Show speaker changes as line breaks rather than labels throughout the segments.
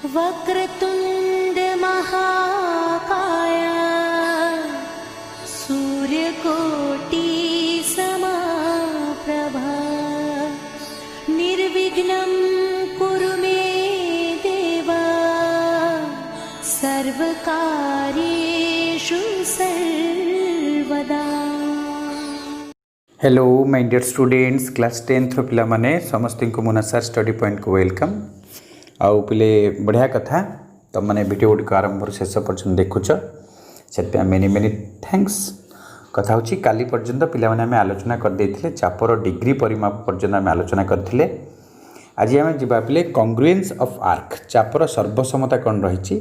वक्रतुंड महाकाय सूर्यकोटि समप्रभा निर्विघ्नं कुरु मे देवा सर्वकार्येषु सर्वदा।
Hello my dear students class 10th पिला माने समस्त को मुना सर स्टडी पॉइंट को वेलकम। आउ पिले बढ़िया कथा तुम मैंने वीडियो गुड़िक आरंभ शेष पर्यटन देखुच से मेनी मेनी थैंक्स। कथा हूँ काली पर्यंत पिलाने आम आलोचना करदे चापर डिग्री परिमाप पर्यंत आम आलोचना करते। आज आम जा पे कंग्रुएंस ऑफ आर्क चापर सर्वसमता कौन रही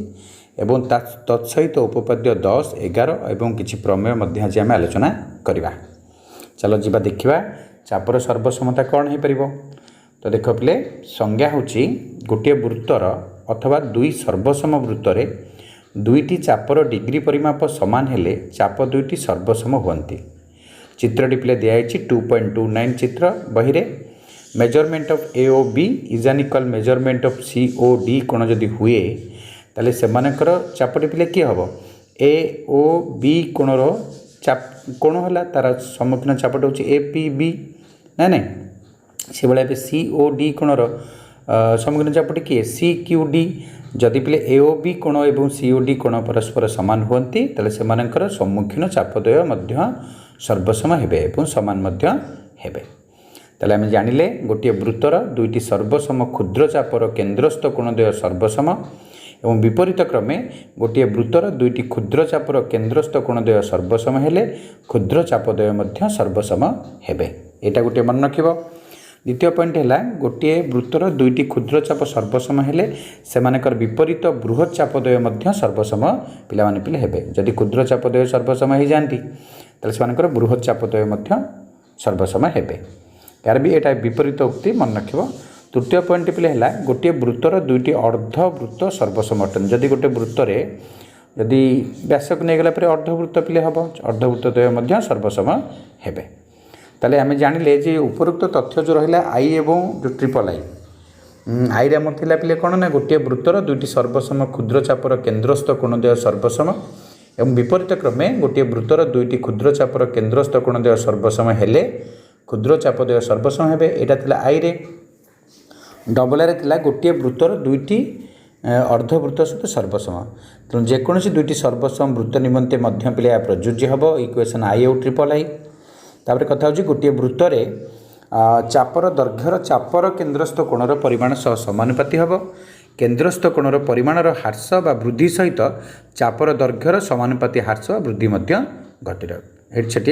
तत्सहित उपपाद्य 10, 11 और किसी प्रमेय आज आम आलोचना करवा। चलो जीवा देखा चापर सर्वसमता कौन हो पार। तो देख पे संज्ञा हूँ गोटे वृत्तर अथवा दुई सर्वसम वृत्तरे दुईटी चापर डिग्री परिमाप समान हेले चाप दुईटी सर्वसम हुंती। चित्रटी पे दिखाई 2.29 चित्र बही रे measurement of A O B is an equal measurement of C O D कोण जदि हुए ताले सेमानकर चापटी पे किए हम ए ओ बी कोणर कोण है तार सम्मुखीन चापट हूँ ए पी बी ना से भाई सी ओ डी कोणर सम्मुखीन चापट किए सी क्यू डी। जदि पे ए ओ बी कोण और सी ओ डी कोण परस्पर सामान हुंती ताले सेमानकर सम्मुखीन चापद्वय सर्वसम हेबे एवं समान हेबे। ताले आम जानिले गोटे वृत्तर दुईटी सर्वसम क्षुद्र चापर केन्द्रस्थ कोणद्वय सर्वसम एवं विपरीत क्रमे गोटे वृत्तर दुईटी क्षुद्र चापर केन्द्रस्थ कोणद्वय सर्वसम हेले क्षुद्र चापद्वय सर्वसम हेबे। एटा गोटे मन रखिब। द्वितीय पॉइंट है गोटे वृत्तर दुईटी क्षुद्र चाप सर्वसम हेले सेमानकर विपरीत बृहत चापद्वय सर्वसम पिला माने पिले हेबे। जदि क्षुद्र चापद्वय सर्वसम हो जाती ताले सेमानकर बृहत चापद्वय सर्वसम हेबे। यार भी एटा विपरीत उक्ति मन रखिब। तृतीय पॉइंट पे है गोटे वृत्तर दुईटी अर्धवृत्त सर्वसम अटन। जदि गोटे वृत्तर जदि व्यासक नहीं गला अर्धवृत्त पिले हम अर्धवृत्तद्वय सर्वसम हेबे। ताले आम जानिले जे उपरोक्त तथ्य जो रहा आई एवं जो ट्रिपल आई रे आम थिला पिले कौन ना गोटे वृत्तर दुईटी सर्वसम क्षुद्र चापर केन्द्रस्थ कोणद्वय सर्वसम एवं विपरीत क्रमे गोटे वृत्तर दुईटी क्षुद्र चापर केन्द्रस्थ कोणद्वय सर्वसम हेले क्षुद्र चापद्वय सर्वसम हेबे। एटा थिला आई रे। डबल आर थिला गोटे वृत्तर दुईटी अर्धवृत्त सहित सर्वसम। तेणु जेकोसी दुईटी सर्वसम वृत्त निमंते मध्य पिले प्रযোज्य हम इक्वेशन आई और ट्रिपल आई। तापर कथा हूँ गोटे वृत्तर चापर दैर्घ्यर चापर केन्द्रस्थ कोणर परिमाण सह समानुपाती हम। केन्द्रस्थ कोणर परिमाणर ह्रास बा वृद्धि सहित चापर दैर्घ्यर समानुपाती ह्रास बा वृद्धि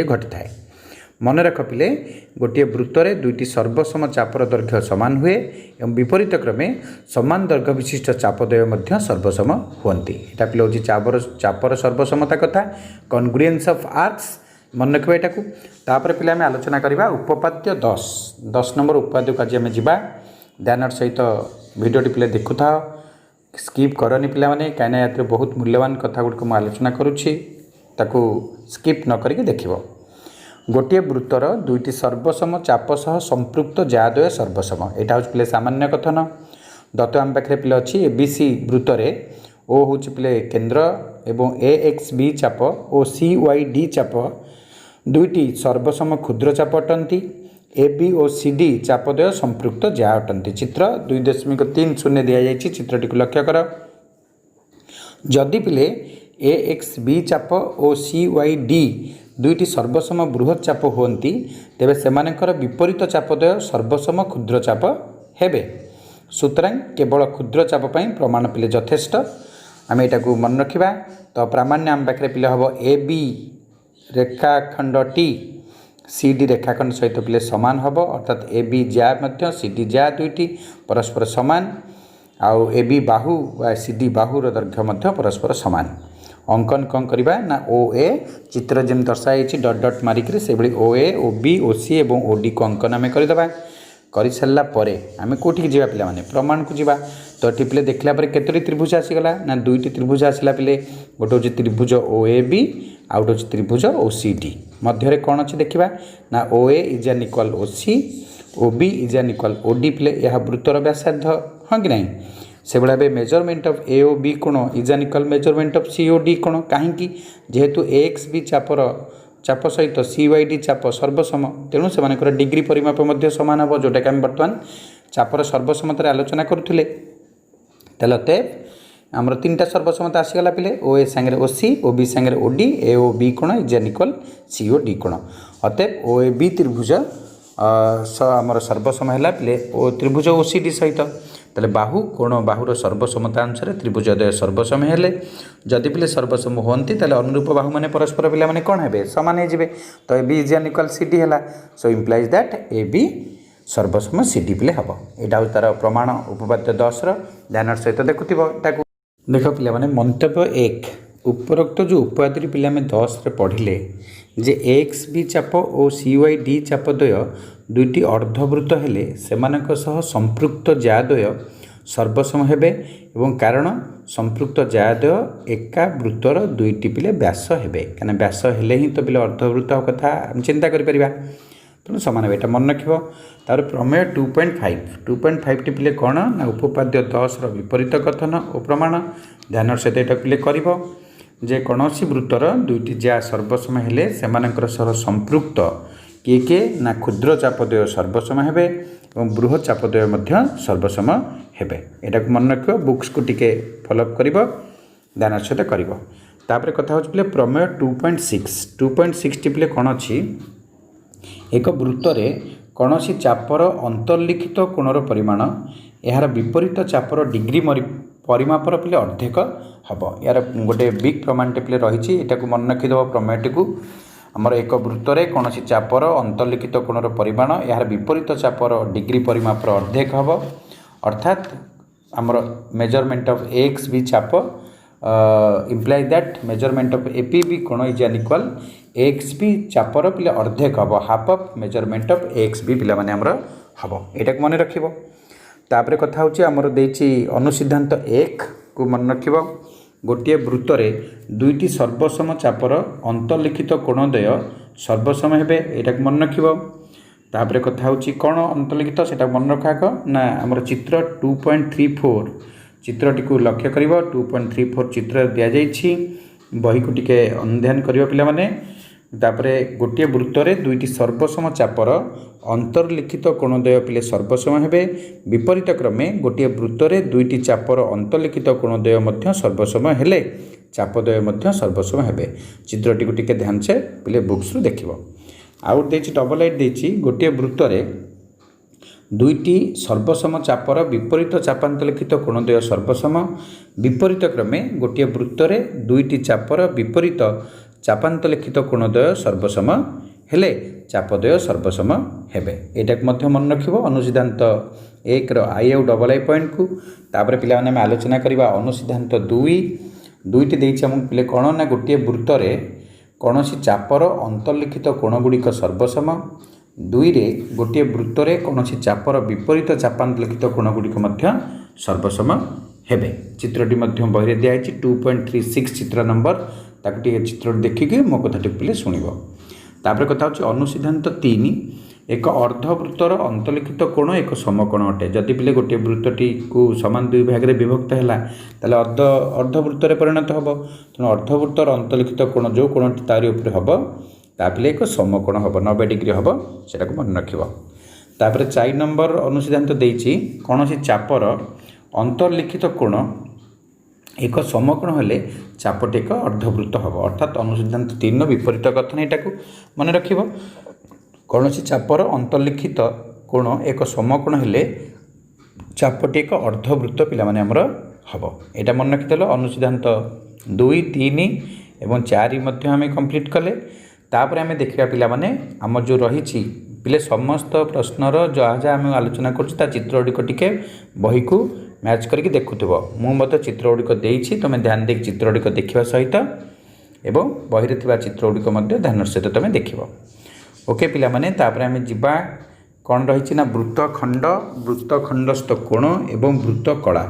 घटी थाए। मन रख पिले गोटे वृत्तरे दुईटी सर्वसम चापर दैर्घ्य समान हुए एवं विपरीत क्रमे समान दैर्घ्य विशिष्ट चापद्वय सर्वसम हुंती। एटा पिले हूँ चापर सर्वसमता कथा कन्ग्रुएंस ऑफ आर्क्स मन रखा यहाँ को। तापर पिले आम आलोचना करवा उपपाद्य 10 नंबर उपपाद्य को आज आम जा ध्यान सहित भिडियोटी पिले देखु था स्किप करनी पिला माने कहीं या बहुत मूल्यवान कथा गुड़िक मुझे आलोचना करुच्ची ताकू स्किप न करके देखिब। गोटे वृत्तर दुईटी सर्वसम चाप सह संपृक्त जाद्वय सर्वसम। यहाँ हूँ पिले सामान्य कथन दत्त आम पाखे पिले अच्छी ए बी सी वृत्तरे ओ हूँ पिले केन्द्र एवं ए एक्स बी चाप और सी वाई डी चाप दुईटी सर्वसम क्षुद्र चाप अटंती। ए बी और सी डी चापद्वय संपृक्त जा अटंती। चित्र 2.30 दि जाए चित्रटी को लक्ष्य कर। जदि पिले ए एक्स बी चाप और सी वाई डी दुईटी सर्वसम बृहत चाप हुंती तेबे सेमानकर विपरीत चापद्वय सर्वसम क्षुद्र चाप हेबे। सुतरां केवल क्षुद्र चाप पई प्रमाण पिले यथेष्ट। आम यहाँ को मन रखा। तो प्रामाण्य आम पाखे पिले हम ए बी रेखाखंड टी सी डी रेखाखंड सहित पिले समान हम अर्थात ए बी जा सी डी जा दुईटी परस्पर समान आउ ए बी बाहु व सी डी बाहुर दैर्घ्य परस्पर समान। अंकन कौन करवा ना ओ ए चित्र जमी दर्शाई डट डट मारिक से भाई ओ ए ओ बी ओ सी और ओ डी को अंकन आम करदे। कर सारा आम कौटिक जा पे प्रमाण को जावा। तो ये पे देखला केतोटी त्रिभुज आसीगला ना दुईटी त्रिभुज आसला पे गोटे हूँ त्रिभुज ओ ए बी आउ गोटे हूँ त्रिभुज ओ सी डी मध्य कौन अच्छे देखा ना O A is an equal O C O B is an equal O D पे यह वृत्तर व्यासार्ध हाँ कि नहीं से भाई measurement of A O B कोण is an equal measurement of C O D कोण कहीं जेहेतु एक्स बी चापर चाप सहित सी वाई डी चाप सर्वसम तेणु से डिग्री परिमाप सामान हम जोटा कि आम बर्तमान चापर सर्वसमतार आलोचना करुले अतएव आमर 3टा सर्वसमता आसीगला पिले ओ ए सांगे ओ सी ओ बी सांगे O D A O B कोण is an equal C O D कोण अतएव ओ ए बी त्रिभुज आमर सर्वसम है पिले ओ त्रिभुज ओ सी डी सहित तेल बाहु कोण बाहुर सर्वसमता अनुसार त्रिभुजद्वय सर्वसम हेले जदि पिले सर्वसम होती तेल अनुरूप बाहु मैंने परस्पर पिला माने कौन हे सामान हो तो A B is an equal C D है so implies that A B सर्वसम सी डी पिले हम यहाँ हूँ तार प्रमाण उपपाद्य 10 ध्यान सहित देखुव देख पिला माने मंतव्य 1 उपरोक्त जो उपपाद्य पिला 10 पढ़िले जे एक्स बी चाप और सी वाई डी चाप द्वय दुईटी अर्धवृत्त हेले सेमानक सह संपृक्त जाद्वय सर्वसम हेबे एवं कारण संपृक्त जाद्वय एका वृत्तर दुईटी पिले व्यास हेबे कना व्यास हेले ही तो पिले अर्धवृत्त कथा चिंता करि परिबा तेणु सामान हे एटा मन रखिबो तार प्रमेय 2.5 टी पिले कौन ना उपपाद्य 10 विपरीत कथन और प्रमाण ध्यान सहित एटा पिले करिबो जे कौनसी वृत्तर दुईटी जा सर्वसम हेले सेमानकर सह संपृक्त किए किए ना क्षुद्र चापद्वय सर्वसम हेबे और बृहत चापद्वय मध्य सर्वसम हेबे एटा को मन रखिबो बुक्स को टिके फॉलोअप करिबो ध्यान सहित करिबो तापर कथा होछ पिले प्रमेय 2.6 टी पिले कोन अछि एक वृत्तरे कौनसी चापर अंतर्लिखित कोणर परिमाण यार विपरीत चापर डिग्री परिमापर पिले अर्धेक हम यार गोटे बिग प्रमाणटे पिले रही यहाँ मन रखिदेव प्रमेयटी को आमर एक वृत्तरे कौनसी चापर अंतर्लिखित कोणर परिमाण यार विपरीत चापर डिग्री परिमापर अर्धेक हम अर्थात आमर मेजरमेंट ऑफ एक्स बी चाप implies that measurement of A P B कोण is an equal X B चापर पिले अर्धेक हम half of measurement of X B पिला माने हमर हम यहाँ मन रखिबो तापर कथा होची आमर देछि अनुसिद्धांत 1 को मन रखिबो गोटे वृत्तरे दुईटी सर्वसम चापर अंतर्लिखित कोणद्वय सर्वसम हेबे एटा मन रखिबो तापर कथा होची कोण अंतर्लिखित सेटा मन रखाक ना आमर चित्र 2.34 चित्रटी को लक्ष्य करिबो 2.34 चित्र दिया जाइछि बही को टिके अनुध्यान करिबो पिला माने तापरे गोटे वृत्तरे दुईटी सर्वसम चापर अंतर्लिखित कोणद्वय पिले सर्वसम हेबे विपरीत क्रमे गोटे वृत्तरे दुईटी चापर अंतर्लिखित कोणद्वय मध्य सर्वसम हेले चापद्वय मध्य सर्वसम हेबे चित्रटी को टिके ध्यान से पिले बुक्स रु देखिबो आउट देछि डबल लाइट देछि गोटे वृत्तरे दुईटी सर्वसम चापर विपरीत चापांतलिखित कोणद्वय सर्वसम विपरीत क्रमे गोटे वृत्तरे दुईटी चापर विपरीत चापांतलिखित कोणद्वय सर्वसम हेले चापद्वय सर्वसम हेबे एटा मध्य मन रखिबो अनुसिद्धांत 1 रो आई आउ डबल आई पॉइंट को तापर पिला माने आलोचना करिबा अनुसिद्धांत 2 दुईटी देछि हम पिले कोन ना गोटे वृत्तरे कौनसी चापर अंतर्लिखित कोण गुड़िक सर्वसम 2 रे गोटे वृत्तरे कौनसी चापर विपरीत चापांतलिखित कोण गुड़िक मध्य सर्वसम हेबे चित्रटी मध्य बहिरे दियाछि 2.36 चित्र नंबर ताकि चित्र देखिके मो कथाटी पिले शुणिबो तापर कथा होछि अनुसिद्धांत 3 एक अर्धवृत्तर अंतर्लिखित कोण एक समकोण अटे जदि पिले गोटे वृत्तटी को समान दुई भाग में विभक्त है ताले अर्धवृत्तर परिणत हम तेणु अर्धवृत्तर अंतर्लिखित कोण जो कोणटी तारी उपर हम तापिले एक समकोण हम 90 डिग्री हम सेटा को मन रखिबो तापर 4 नंबर अनुसिद्धांत देछि कौनसी चापर अंतर्लिखित कोण एक समकोण हेले चापटी एक अर्धवृत्त हम अर्थात अनुसिद्धांत 3 विपरीत कथन यहाँ को मन रखिबो कौनसी चापर अंतर्लिखित कोण एक समकोण हेले चापटी एक अर्धवृत्त पिला माने हमर हम यहाँ मन रखिदेल अनुसिद्धांत 2 3 एवं 4 मध्य आम कंप्लीट कले तापर आम देखा पिला माने आम जो रही पिले समस्त प्रश्नर जहाँ जहाँ आम आलोचना कर चित्र गुड़िक टिके बही को मैच करके देखुव मुझे चित्र गुड़िक देती तुम ध्यान दे चित्र गुड़िक देखा सहित एवं बही रे चित्र गुड़िक ध्यान सहित तुम देख ओके पिला माने तापर आम जीवा कौन रही ना वृत्तखंडस्थ कोण एवं वृत्त कला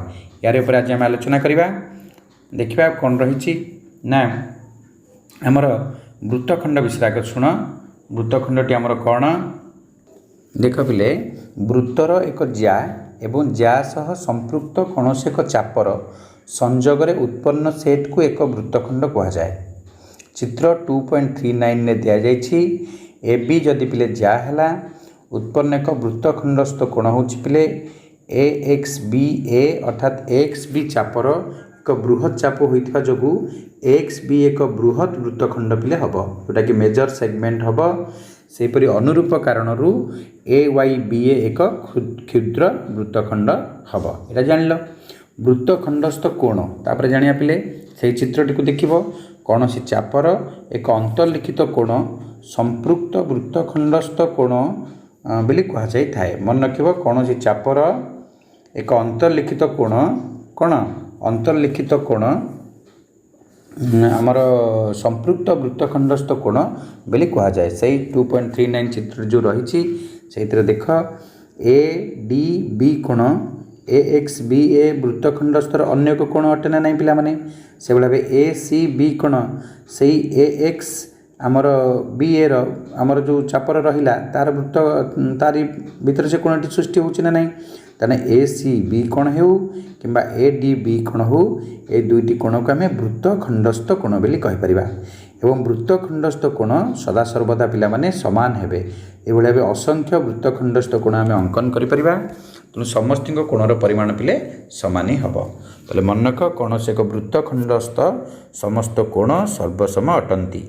यार ऊपर आज आम आलोचना करवा देखा कौन रही ना आमर वृत्तखंड विषय आगे शुण वृत्तखंडटी आमर कौन देख पिले वृत्तर एक जा ଏବଂ ज्या सह संपृक्त कौनसी एक चापर संजोगरे उत्पन्न सेट को एक वृत्तखंड कहा जाए। चित्र 2.39 ने दिया जाइछि ए बी जदि पिले ज्या है उत्पन्न एक वृत्तखंडस्थ कोण हूँ पिले ए एक्स बी ए अर्थात एक्स बी चापर एक बृहत चाप होता जो एक्स बी एक बृहत वृत्तखंड पिले हम जोटा कि मेजर सेगमेंट हम सेपरी अनुरूप कारण ए वाई बी ए एक क्षुद्र वृत्तखंड हम यहाँ जान वृत्तखंडस्थ कोण तापर जानिया पिले से चित्रटी को देखिब कौन सी चापर एक अंतर्लिखित कोण संपृक्त वृत्तखंडस्थ कोण बोली कहुई थाए मन रख कौन सी चापर एक अंतर्लिखित कोण कौन अंतर्लिखित कोण आमर संपृक्त वृत्तखंडस्थ कोण बोली कहुए से 2.39 चित्र जो रही से देख ए डी बी कोण ए एक्स बी ए वृत्तखंडस्थर अन्य एक कोण अटे ना नहीं पिला माने से भाव ए सी बी कोण से ए एक्स आमर बी ए आमर जो चापर रहिला तार वृत्त तारी भीतर से कोणटी सृष्टि होची ना नहीं ताने ए सी बी कोण हो कि ए डी बी कोण हो ए दुईटी कोण को आम वृत्तखंडस्थ कोण बोली कहि परिबा एवं वृत्तखंडस्थ कोण सदा सर्वदा पिला माने समान हेबे एभଳି भाव असंख्य वृत्तखंडस्थ कोण आम अंकन करि परिबा तेणु समस्त कोणर परिमाण पिले समान ही हम तो मन रख कौन से एक वृत्तखंडस्थ समस्त कोण सर्वसम अटंती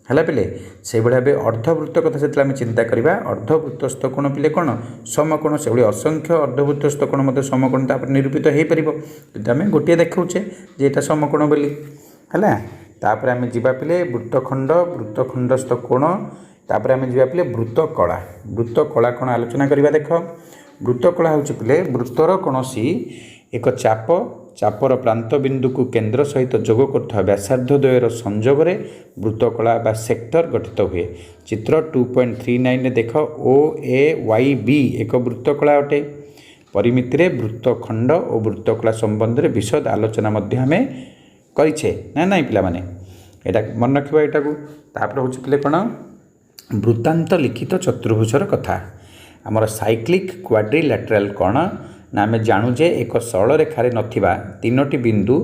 है पिले से भाव अर्धवृत्त कथा से चिंता करवा अर्धवृत्तस्थ कोण पिले कौन समकोण से भाई असंख्य अर्धवृत्तस्थ कोण मत समकोण निरूपित हो पार कि आम गोटे देखौचे जे यहाँ समकोण बोली है तापर आम जा पिले वृत्तखंड वृत्तखंडस्थ कोण तापर आम जा पिले वृत्तकला कौन आलोचना करवा देख वृत्तकला हूँ पिले वृत्तर कौन एक चापर प्रांत बिंदु को केन्द्र सहित जोग कर व्यासार्धद्वयर संजोग वृत्तकला बा सेक्टर गठित हुए। चित्र 2.39 ने देख ओ ए वाई बी एक वृत्तकला अटे। परिमिति रे वृत्तखंड और वृत्तकला संबंध में विशद आलोचना आम करिछे ना नहीं पिला माने एटा मन रखिबा एटा को तापर हूँ पिले कौन वृत्तांत लिखित चतुर्भुजर कथा आमर साइक्लिक क्वाड्रिलैटराल कौन ना आम जानू जे एक सरल रेखार नथिबा तीनोटी बिंदु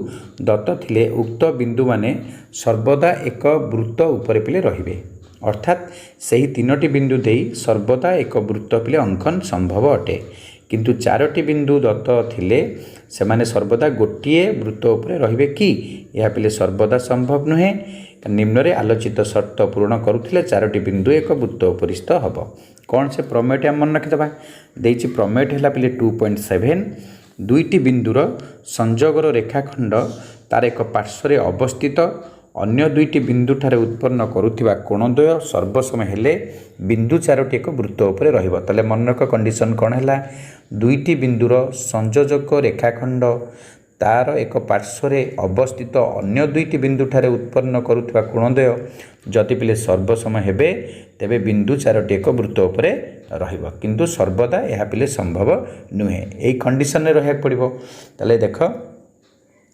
दत्त थिले उक्त बिंदु माने सर्वदा एक वृत्त उपरे पिले रहिबे अर्थात सही तीनोटी बिंदु देई सर्वदा एक वृत्त पिले अंकन संभव अटे किंतु चारोटी बिंदु दत्त थिले से माने सर्वदा गोटे वृत्त उपरे रहिबे कि यह पिले सर्वदा संभव नुहे निम्न रे आलोचित शर्त पूर्ण करुथिले चारोटी बिंदु एक वृत्त उपरिस्थ हब कौन से प्रमेयटी आम मन रखिदेबा देछि प्रमेयटी है पिले 2.7 दुईटी बिंदुर संजोगर रेखाखंड तार एक पार्श्व अवस्थित अन्य दुईटी बिंदु ठारे उत्पन्न करुथिबा कोणद्वय सर्वसमय हेले बिंदु चारोटी एक वृत्त उपरे रहिबो तले मन रख कंडीशन कौन है दुईटी बिंदुर संयोजक रेखाखंड तार एक पार्श्व अवस्थित अन्य दुईटी बिंदु ठारे उत्पन्न करुथिबा कोणद्वय जदि पिले सर्वसमय हेबे तेबे बिंदु चारोटी एक वृत्त उपरे रहिबो किंतु सर्वदा यह पिले संभव नुहे एई कंडीशन रे रहिया पड़िबो तले देख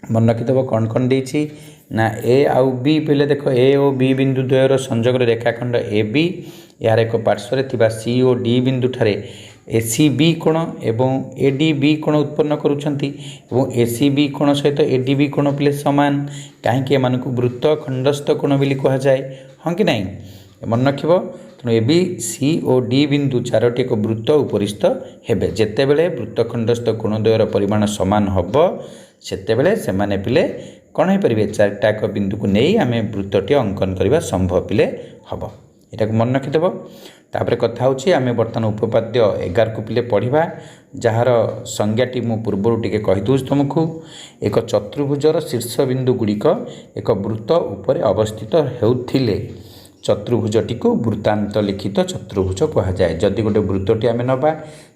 मन रखिदेव कौन कौन देछि ना ए आउ बी पिले देख ए और बी बिंदु द्वयर संजोग रेखाखंड ए बी यार एक पार्श्व थिबा सी और डी बिंदु ठारे ए सी बी कोण एवं ए डी बी कोण उत्पन्न करुछंती एवं ए सी बी कोण सहित ए डी बी कोण पिले समान कहीं एमानकु वृत्त खंडस्थ कोण बोली कहा जाए हाँ कि नहीं मन रखिब तेणु ए बी सी और डी बिंदु चारोटी एक वृत्त उपरिस्थ हेबे जेतेबेले वृत्तखंडस्थ कोणद्वयर परिमाण समान हब सेतेबेले सेमाने पिले कौन हो पारे चारिटा एक बिंदु को नहीं आम वृत्तटी अंकन करने संभव पिले हम यहाँ मन रखिदेव तापर कथा होची आम बर्तमान उपपाद्य 11 को पिले पढ़ा जार संज्ञाटी मु पूर्वर टिके कहीदूँ तुमको एक चतुर्भुजर शीर्ष बिंदु गुड़िक एक वृत्त उपर अवस्थित होउथिले चतुर्भुजटी को वृत्तांत लिखित चतुर्भुज कहा जाए जदि गोटे वृत्तटी आम नवा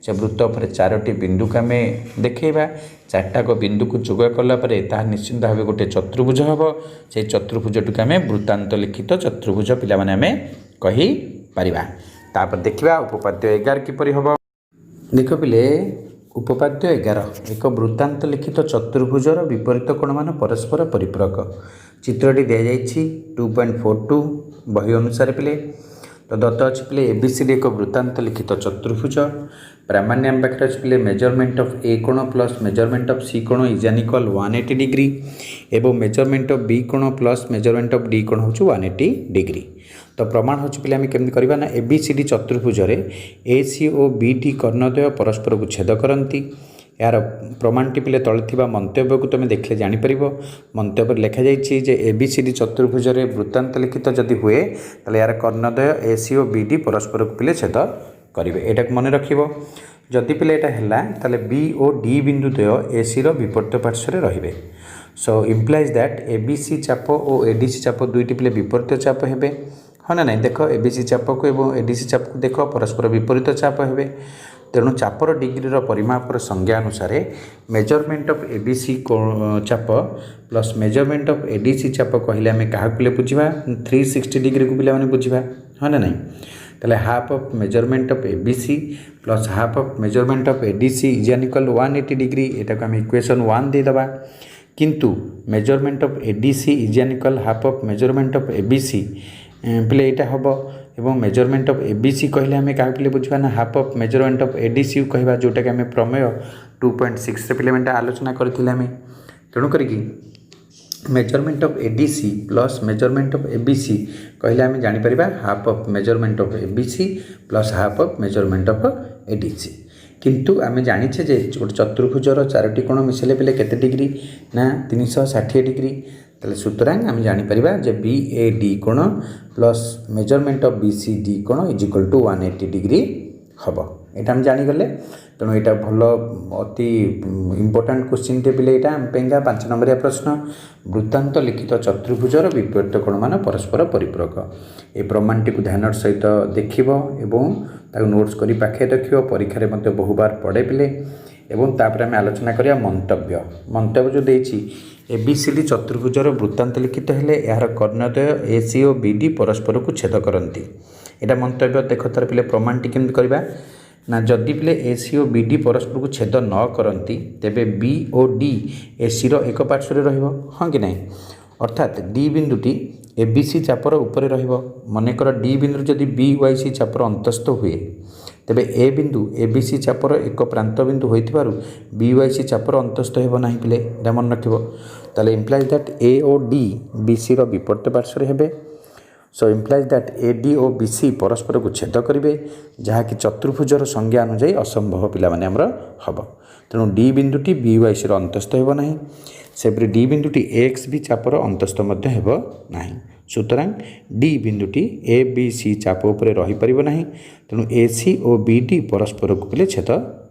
से वृत्त पर चारोटी बिंदु को आम देखा चार्टाक बिंदु को जोग कलापर निश्चिंत भाव गोटे चतुर्भुज हम से चतुर्भुजटी को आम वृत्तांत लिखित चतुर्भुज पिला माने आम कही पारिबा तापर देखिबा उपपाद्य 11 किपरि हम देख पिले उपपाद्य 11 एक वृत्तांत लिखित चतुर्भुजर विपरीत कोण मान परस्पर परिपूरक चित्रटी दि जाइछि 2.42 बही अनुसार पिले तो दत्त अच्छी पिले एबीसीडी एक वृत्तांत लिखित चतुर्भुज प्रामाण्य आम पाखे अच्छी पिले मेजरमेंट ऑफ ए कोण प्लस मेजरमेंट ऑफ सी कोण इज एन इक्वल 180 डिग्री एवं मेजरमेंट ऑफ बी कोण प्लस मेजरमेंट ऑफ डी कोण हूँ 180 डिग्री। तो प्रमाण हूँ पिले आम केमती करवा ना एबीसीडी चतुर्भुज ए सी और बी डी कर्णद्वय परस्पर को छेद करती। यार प्रमाणटी पिले तले मंतव्य को तुम देखले जापर मंतव्य लिखा जाए एबीसीडी चतुर्भुज वृत्तांत लिखित जदि हुए ताले यार कर्णद्वय ए सी और बी डी परस्पर को पिले छेद करेंगे। यहाँ मन रख जदि पिले यहाँ है बी और डी बिंदुद्वय ए सी विपरीत पार्श्व रे। सो इम्प्लाइज दैट एबीसी चाप और एडीसी चाप दुईटी पिले विपरीत चाप हे हाँ ना नहीं देख एबीसी चाप को एडीसी चाप को देख परस्पर विपरीत चाप हे। तेणु चापर डिग्रीर परिमापर संज्ञा अनुसार मेजरमेंट ऑफ एबीसी चाप प्लस मेजरमेंट ऑफ एडीसी चाप कहले आम क्या बुझा 360 डिग्री को पिला बुझा हाँ ना नहीं ताले half of measurement of ABC plus half of measurement of ADC is an equal 180 degree. यहाँ को आम इक्वेशन 1 देदेबा किंतु measurement of ADC is an equal half of measurement of ABC पिले यहाँ हम एवं मेजरमेंट ऑफ एबीसी कहले आम क्या पिले बुझा ना half of measurement of ADC कहवा जोटा कि आम प्रमेय 2.6 पिले आलोचना करथिले आम। तेणु करिकी measurement of ADC plus measurement of ABC कहले आम जापर half of measurement of ABC plus half of measurement of ADC. किंतु आम जाचे जे गोटे चतुर्भुजर 4टी कोण मिसेले पिले केते डिग्री ना 360 डिग्री। ताले सूत्रां आम जापर जे बी ए डी कोण plus measurement of B C D कोण इज इक्वल टू 180 डिग्री हम यहाँ आम जागले। तेणु यहाँ भल अति इम्पोर्टाट क्वेश्चन टे पिले यहाँ आम 5 नंबरिया प्रश्न वृत्तांत लिखित चतुर्भुजर विपरीत कोण मान परस्पर परिपूरक। ए प्रमाणटी को ध्यान सहित देखिब एवं ताको नोट्स करी पाखे रखियो परीक्षा मध्य बहुबार पड़े पिले एवं तापर आम आलोचना करिया मंतव्य जो देछि एबीसीडी चतुर्भुजर वृत्तांत लिखित हेले यार कर्णद्वय ए सी और बी डी परस्पर को छेद करती। यहाँ मंतव्य देख तार पिले प्रमाणटी केमती करवा ना जदि पिले ए सी और बी डी परस्पर को छेद न करती तेबे बी और डी ए सी एक पार्श्व रहिबो हाँ कि नहीं अर्थात डी बिंदुटी एबीसी चापर उपरे रहिबो। मनेकर डी बिंदु जदि बी वाई सी चापर अंतस्थ हुए तेबे ए बिंदु एबीसी चापर एक प्रांत बिंदु होइथिबारु बी वाई सी चापर अंतस्थ हेबो नाही पिले मन रखिबो। ताले इम्प्लाइज दैट ए और डी बी सी विपरीत पार्श्व हेबे। सो इम्प्लाइज दैट ए डी और बी सी परस्पर को छेद करेंगे जहाँकि चतुर्भुजर संज्ञा अनुजाई असंभव पिला माने हमर हम। तेणु डी बिंदुटी बी वाई सी अंतस्थ हेबो नाही सेपरि डी बिंदुटी एक्स बी चापर अंतस्थ मध्य हेबो नाही। सुतरां डी बिंदुटी ए बी सी चाप उपरे रही परिबो नाही। तेणु ए सी और बी डी परस्पर को पिले छेद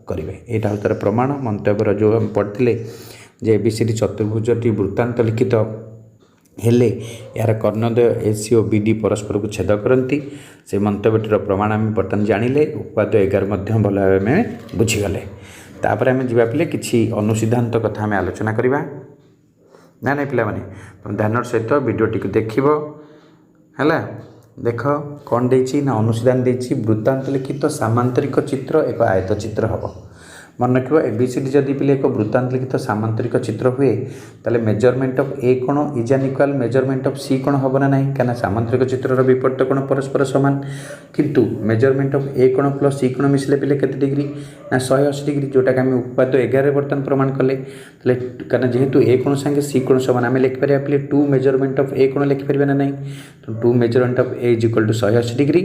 करेंगे। यहाँ हूँ तार प्रमाण मंतव्यर जो हम पढ़ते जे एबीसीडी चतुर्भुजटी वृत्तांत लिखित हेले यार कर्णद्वय ए सी और बी डी परस्पर को छेद करती। से मंतव्यटीर प्रमाण आम बर्तमान जानिले उपाद्य 11 भल भाव आम बुझीगले। तापर आम जा पिले किसी अनुसिद्धांत कथा आम आलोचना करवा ना ना पिला माने ध्यान सहित वीडियोटी को देखिब है। देख कौन देछि ना अनुसिद्धान देछि वृत्तांत लिखित सामांतरिक चित्र एक आयत चित्र हम मन रख एबीसीडी जदि पिले एक वृत्तांत लिखित सामांतरिक चित्र हुए ताले मेजरमेंट ऑफ ए कोण is an equal measurement of C कोण हम ना नहीं क्या सामांतरिक चित्र विपरीत कोण परस्पर सामान। किंतु मेजरमेंट ऑफ ए कोण प्लस सी कोण मिसले पिले केते डिग्री ना 180 डिग्री जोटा कि आम उपाद्य 11 बर्तमान प्रमाण कले कारण जेहेतु ए कोण संगे सी कोण सामान आम लिखिपर पिले 2 मेजरमेंट ऑफ ए कोण लिखिपर ना नहीं। तो 2 measurement of A is equal to 180 degree.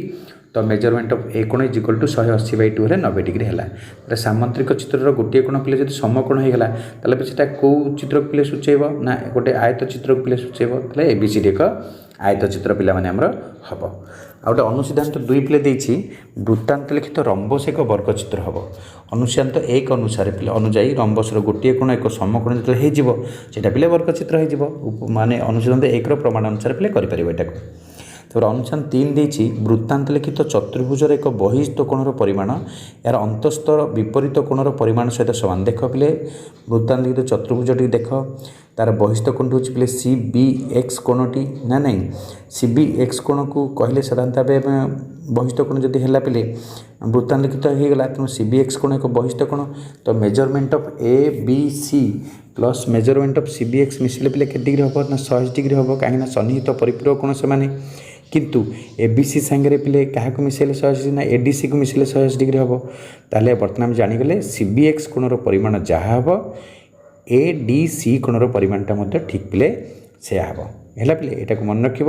तो मेजरमेंट ऑफ ए कोण इज इक्वल टू 180/2 रे 90 डिग्री है। सामांतरिक चित्र गोटे कोण पिले जब समकोण होगा ताले से कौ चित्र पिले सूचेब ना गोटे आयत चित्र पिले सूचेब ताले एबीसीडी एक आयत चित्र पिला माने हमर हम। आ गोटे अनुसिद्धांत 2 पिले देछि वृत्तांत लिखित रंबस एक वर्ग चित्र हम। अनुसिद्धांत 1 अनुसार पिले अनुजाई रंबसर गोटे कोण एक समकोण जो होटा पिले वर्ग चित्र हो माने अनुसिद्धांत 1 प्रमाण अनुसार पिले करें। तो अनुच्छेद 3 देछि वृत्तांत लिखित चतुर्भुजर एक बहिस्थ कोणर परिमाण यार अंतस्थ विपरीत कोणर परिमाण सहित समान। देख पिले वृत्तांत लिखित चतुर्भुजटी देख तार बहिस्थ कोण हूँ पे सी बी एक्स कोणटी ना नहीं सी बी एक्स कोण को कहले साधारणतः भाव बहिस्थ कोण जदि है पे वृत्तांत लिखित हो गला तेणु सी बी एक्स कोण एक बहिस्थ कोण तो measurement of A B C plus measurement of C B X मिसिले पे के डिग्री हम ना 180 डिग्री हम कहीं सन्निहित परिपूरक कोण से किंतु ए बी सी सांगे पे क्या मिसेले 180 ना ए डी सी को मिसेले 180 डिग्री हम ताले बर्तमान जानीगले सी बी एक्स कोणर परिमाण जहाँ हम ए डी सी कोणर परिमाणटा ठीक पे से हम है पे यहाँ मन रख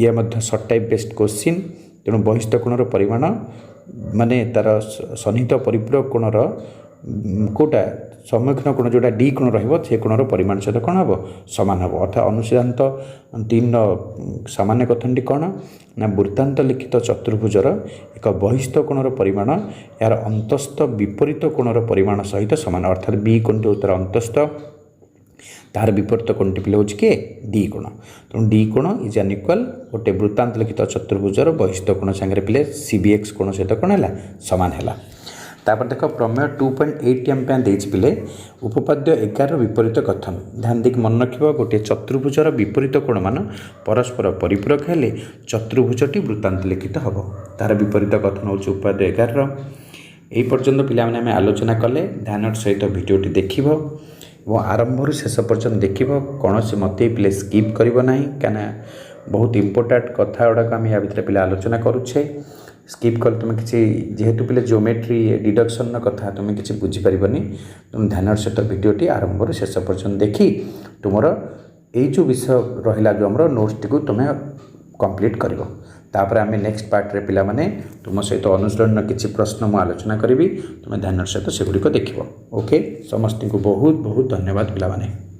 ये सर्ट टाइप बेस्ड क्वेश्चन तेणु बहिस्थ कोणर परिमाण माने तार सन्निहित परिपूरक कोणर कोटा सम्मुखीन कोण जोटा डी कोण रे कोणर परिमाण सहित कौन हम सामान हम अर्थात अनुसिद्धांत 3 सामान्य कथनटी कौन ना वृत्तांत लिखित चतुर्भुजर एक बहिस्थ कोणर परिमाण यार अंतस्थ विपरीत कोणर परिमाण सहित सामान अर्थात बी कोणटी उत्तर अंतस्थ तार विपरीत कोणटी पे हूँ किए डी कोण तेणु डी कोण इज एन इक्वाल गोटे वृत्तांत लिखित चतुर्भुजर बहिस्थ कोण सांगे पे सी बी एक्स कोण सहित कौन है सामान है तापर देख प्रमेय 2.8 आम पे उपपाद्य 11 विपरीत कथन ध्यान देख मन रख गोटे चतुर्भुजर विपरीत कोण मान परस्पर परिपूरक हेले चतुर्भुजटी वृत्तांत लिखित हम तार विपरीत कथन हूँ उपपाद्य 11 यही पर्यंत पे आलोचना कले ध्यान सहित भिडियोटी देख आरंभ शेष पर्यंत देख कौन से मत पे स्किप करना क्या बहुत इंपोर्टाट कथा गुड़ाक आम या भितर पे आलोचना करुचे स्किप कर तुम किसी जेहेतु पे जियोमेट्री डिडक्शन कथा तुम किसी बुझीपार तुम ध्यान सहित भिडियोटी आरंभ शेष पर्यंत देखी तुमर ये जो विषय रहा जो आम नोट्स टी तुम्हें कंप्लीट कर तापर आम नेक्स्ट पार्ट रे पिला माने तुम सहित अनुसरण किसी प्रश्न मु आलोचना करी तुम्हें ध्यान सहित सेगुड़िक देख ओके समस्त को बहुत बहुत धन्यवाद पिला माने।